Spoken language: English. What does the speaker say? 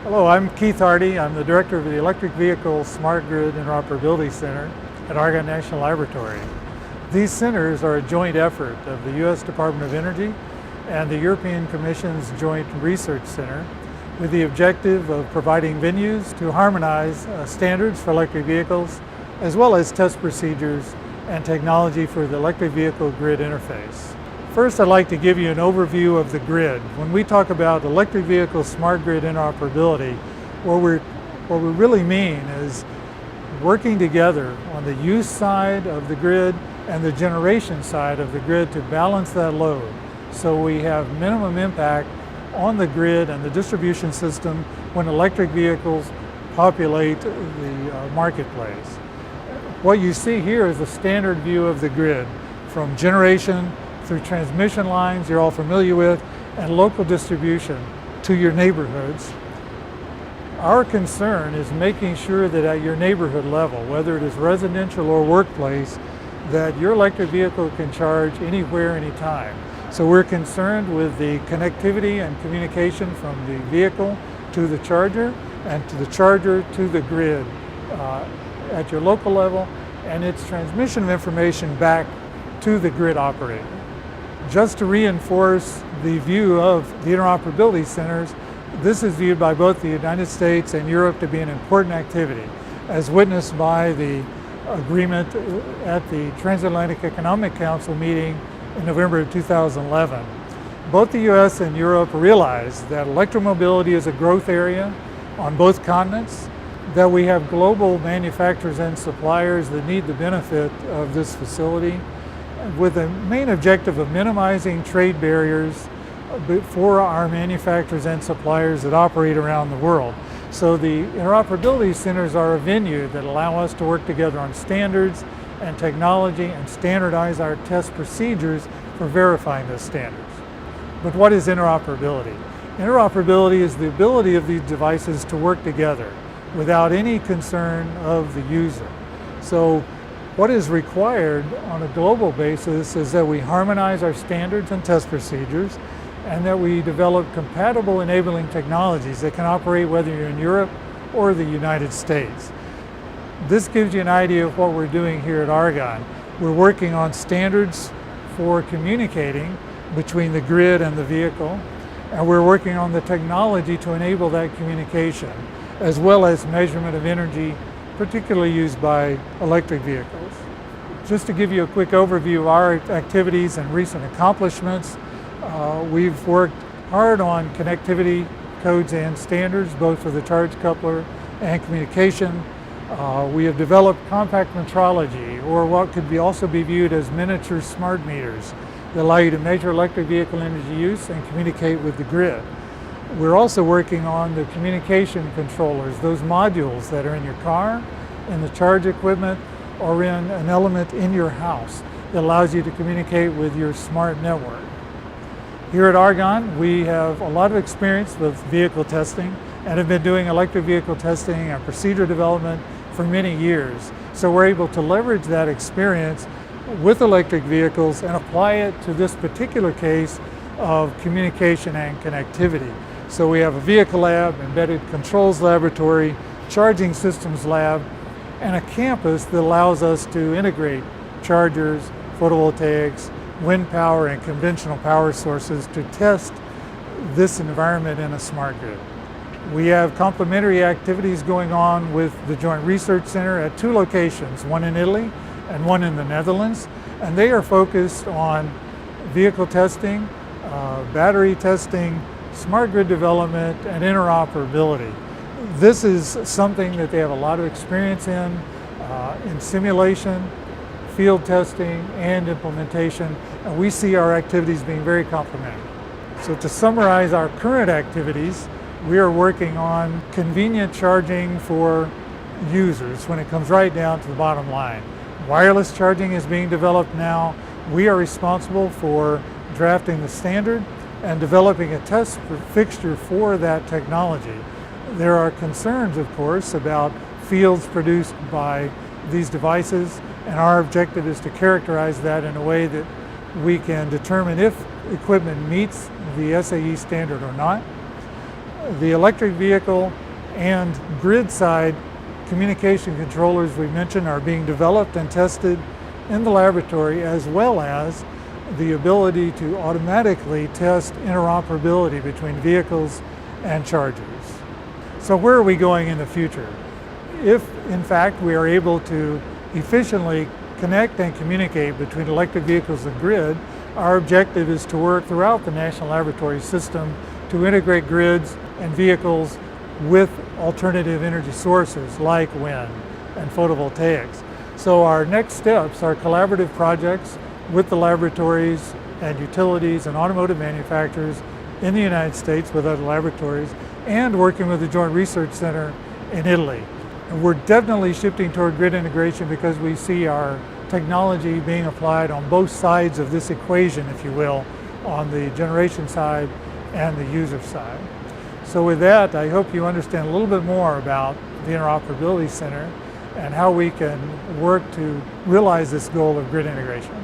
Hello, I'm Keith Hardy. I'm the director of the Electric Vehicle Smart Grid Interoperability Center at Argonne National Laboratory. These centers are a joint effort of the U.S. Department of Energy and the European Commission's Joint Research Center with the objective of providing venues to harmonize standards for electric vehicles as well as test procedures and technology for the electric vehicle grid interface. First, I'd like to give you an overview of the grid. When we talk about electric vehicle smart grid interoperability, what we really mean is working together on the use side of the grid and the generation side of the grid to balance that load, so we have minimum impact on the grid and the distribution system when electric vehicles populate the marketplace. What you see here is a standard view of the grid from generation through transmission lines you're all familiar with, and local distribution to your neighborhoods. Our concern is making sure that at your neighborhood level, whether it is residential or workplace, that your electric vehicle can charge anywhere, anytime. So we're concerned with the connectivity and communication from the vehicle to the charger, and to the charger to the grid at your local level, and its transmission of information back to the grid operator. Just to reinforce the view of the interoperability centers, this is viewed by both the United States and Europe to be an important activity, as witnessed by the agreement at the Transatlantic Economic Council meeting in November of 2011. Both the US and Europe realize that electromobility is a growth area on both continents, that we have global manufacturers and suppliers that need the benefit of this facility, with the main objective of minimizing trade barriers for our manufacturers and suppliers that operate around the world. So the interoperability centers are a venue that allow us to work together on standards and technology and standardize our test procedures for verifying those standards. But what is interoperability? Interoperability is the ability of these devices to work together without any concern of the user. So what is required on a global basis is that we harmonize our standards and test procedures, and that we develop compatible enabling technologies that can operate whether you're in Europe or the United States. This gives you an idea of what we're doing here at Argonne. We're working on standards for communicating between the grid and the vehicle, and we're working on the technology to enable that communication, as well as measurement of energy, particularly used by electric vehicles. Just to give you a quick overview of our activities and recent accomplishments, we've worked hard on connectivity codes and standards, both for the charge coupler and communication. We have developed compact metrology, or what could also be viewed as miniature smart meters, that allow you to measure electric vehicle energy use and communicate with the grid. We're also working on the communication controllers, those modules that are in your car, in the charge equipment, or in an element in your house that allows you to communicate with your smart network. Here at Argonne, we have a lot of experience with vehicle testing and have been doing electric vehicle testing and procedure development for many years. So we're able to leverage that experience with electric vehicles and apply it to this particular case of communication and connectivity. So we have a vehicle lab, embedded controls laboratory, charging systems lab, and a campus that allows us to integrate chargers, photovoltaics, wind power, and conventional power sources to test this environment in a smart grid. We have complementary activities going on with the Joint Research Center at two locations, one in Italy and one in the Netherlands, and they are focused on vehicle testing, battery testing, smart grid development, and interoperability. This is something that they have a lot of experience in simulation, field testing, and implementation, and we see our activities being very complementary. So to summarize our current activities, we are working on convenient charging for users when it comes right down to the bottom line. Wireless charging is being developed now. We are responsible for drafting the standard and developing a test fixture for that technology. There are concerns, of course, about fields produced by these devices, and our objective is to characterize that in a way that we can determine if equipment meets the SAE standard or not. The electric vehicle and grid side communication controllers we mentioned are being developed and tested in the laboratory, as well as the ability to automatically test interoperability between vehicles and chargers. So where are we going in the future? If in fact we are able to efficiently connect and communicate between electric vehicles and grid, our objective is to work throughout the National Laboratory System to integrate grids and vehicles with alternative energy sources like wind and photovoltaics. So our next steps are collaborative projects with the laboratories and utilities and automotive manufacturers in the United States with other laboratories, and working with the Joint Research Center in Italy. And we're definitely shifting toward grid integration because we see our technology being applied on both sides of this equation, if you will, on the generation side and the user side. So with that, I hope you understand a little bit more about the Interoperability Center and how we can work to realize this goal of grid integration.